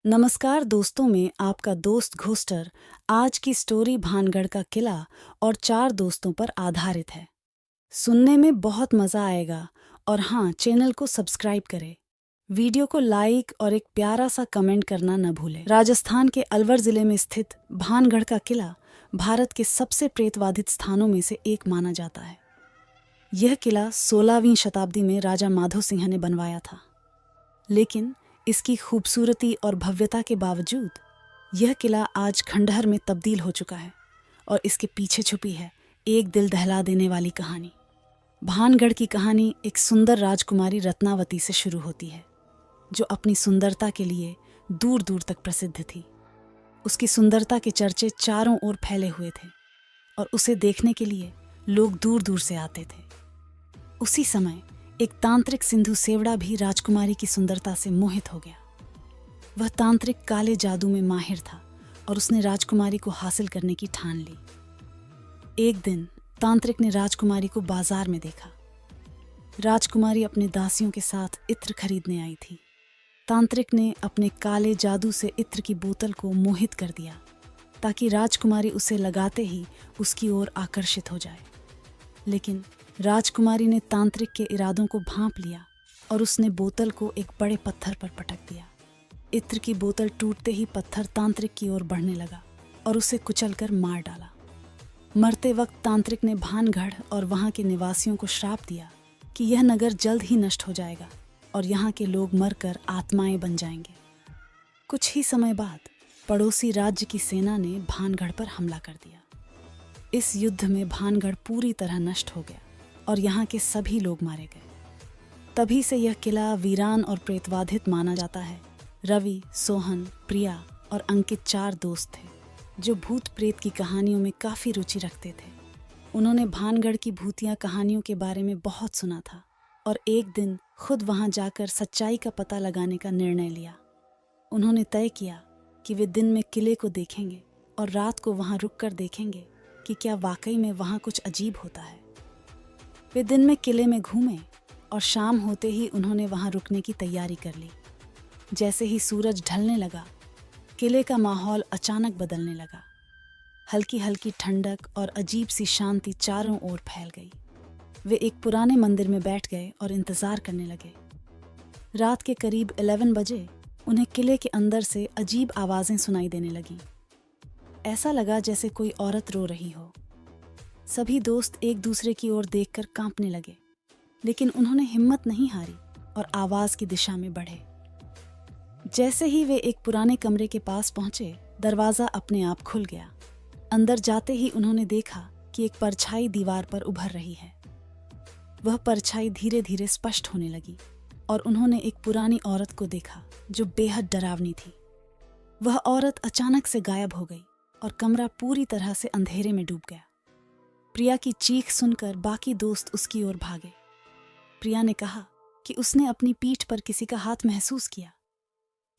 नमस्कार दोस्तों, में आपका दोस्त घोस्टर। आज की स्टोरी भानगढ़ का किला और 4 दोस्तों पर आधारित है। सुनने में बहुत मज़ा आएगा और हाँ, चैनल को सब्सक्राइब करें। वीडियो को लाइक और एक प्यारा सा कमेंट करना न भूलें। राजस्थान के अलवर ज़िले में स्थित भानगढ़ का किला भारत के सबसे प्रेतवाधित स्थानों में से एक माना जाता है। यह किला 16वीं शताब्दी में राजा माधो सिंह ने बनवाया था, लेकिन इसकी खूबसूरती और भव्यता के बावजूद यह किला आज खंडहर में तब्दील हो चुका है और इसके पीछे छुपी है एक दिल दहला देने वाली कहानी। भानगढ़ की कहानी एक सुंदर राजकुमारी रत्नावती से शुरू होती है, जो अपनी सुंदरता के लिए दूर दूर तक प्रसिद्ध थी। उसकी सुंदरता के चर्चे चारों ओर फैले हुए थे और उसे देखने के लिए लोग दूर दूर से आते थे। उसी समय एक तांत्रिक सिंधु सेवड़ा भी राजकुमारी की सुंदरता से मोहित हो गया। वह तांत्रिक काले जादू में माहिर था और उसने राजकुमारी को हासिल करने की ठान ली। एक दिन तांत्रिक ने राजकुमारी को बाजार में देखा। राजकुमारी अपने दासियों के साथ इत्र खरीदने आई थी। तांत्रिक ने अपने काले जादू से इत्र की बोतल को मोहित कर दिया ताकि राजकुमारी उसे लगाते ही उसकी ओर आकर्षित हो जाए। लेकिन राजकुमारी ने तांत्रिक के इरादों को भांप लिया और उसने बोतल को एक बड़े पत्थर पर पटक दिया। इत्र की बोतल टूटते ही पत्थर तांत्रिक की ओर बढ़ने लगा और उसे कुचलकर मार डाला। मरते वक्त तांत्रिक ने भानगढ़ और वहां के निवासियों को श्राप दिया कि यह नगर जल्द ही नष्ट हो जाएगा और यहाँ के लोग मरकर आत्माएं बन जाएंगे। कुछ ही समय बाद पड़ोसी राज्य की सेना ने भानगढ़ पर हमला कर दिया। इस युद्ध में भानगढ़ पूरी तरह नष्ट हो गया और यहाँ के सभी लोग मारे गए। तभी से यह किला वीरान और प्रेतवाधित माना जाता है। रवि, सोहन, प्रिया और अंकित 4 दोस्त थे जो भूत प्रेत की कहानियों में काफ़ी रुचि रखते थे। उन्होंने भानगढ़ की भूतिया कहानियों के बारे में बहुत सुना था और एक दिन खुद वहाँ जाकर सच्चाई का पता लगाने का निर्णय लिया। उन्होंने तय किया कि वे दिन में किले को देखेंगे और रात को वहाँ रुककर देखेंगे कि क्या वाकई में वहाँ कुछ अजीब होता है। वे दिन में किले में घूमे और शाम होते ही उन्होंने वहां रुकने की तैयारी कर ली। जैसे ही सूरज ढलने लगा, किले का माहौल अचानक बदलने लगा। हल्की हल्की ठंडक और अजीब सी शांति चारों ओर फैल गई। वे एक पुराने मंदिर में बैठ गए और इंतजार करने लगे। रात के करीब 11 बजे उन्हें किले के अंदर से अजीब आवाजें सुनाई देने लगीं। ऐसा लगा जैसे कोई औरत रो रही हो। सभी दोस्त एक दूसरे की ओर देखकर कांपने लगे, लेकिन उन्होंने हिम्मत नहीं हारी और आवाज की दिशा में बढ़े। जैसे ही वे एक पुराने कमरे के पास पहुंचे, दरवाजा अपने आप खुल गया। अंदर जाते ही उन्होंने देखा कि एक परछाई दीवार पर उभर रही है। वह परछाई धीरे धीरे स्पष्ट होने लगी और उन्होंने एक पुरानी औरत को देखा जो बेहद डरावनी थी। वह औरत अचानक से गायब हो गई और कमरा पूरी तरह से अंधेरे में डूब गया। प्रिया की चीख सुनकर बाकी दोस्त उसकी ओर भागे। प्रिया ने कहा कि उसने अपनी पीठ पर किसी का हाथ महसूस किया।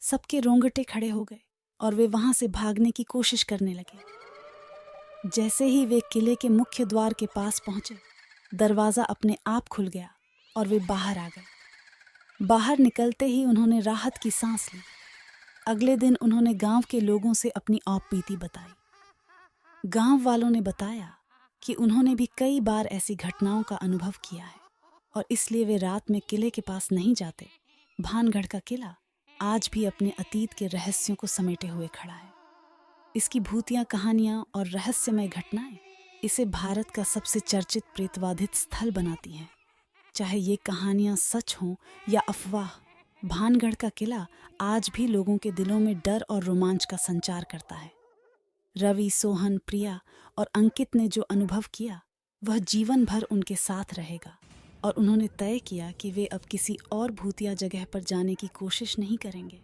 सबके रोंगटे खड़े हो गए और वे वहां से भागने की कोशिश करने लगे। जैसे ही वे किले के मुख्य द्वार के पास पहुंचे, दरवाजा अपने आप खुल गया और वे बाहर आ गए। बाहर निकलते ही उन्होंने राहत की सांस ली। अगले दिन उन्होंने गांव के लोगों से अपनी औप बीती बताई। गांव वालों ने बताया कि उन्होंने भी कई बार ऐसी घटनाओं का अनुभव किया है और इसलिए वे रात में किले के पास नहीं जाते। भानगढ़ का किला आज भी अपने अतीत के रहस्यों को समेटे हुए खड़ा है। इसकी भूतिया कहानियां और रहस्यमय घटनाएं इसे भारत का सबसे चर्चित प्रेतवाधित स्थल बनाती हैं। चाहे ये कहानियां सच हों या अफवाह, भानगढ़ का किला आज भी लोगों के दिलों में डर और रोमांच का संचार करता है। रवि, सोहन, प्रिया और अंकित ने जो अनुभव किया वह जीवन भर उनके साथ रहेगा और उन्होंने तय किया कि वे अब किसी और भूतिया जगह पर जाने की कोशिश नहीं करेंगे।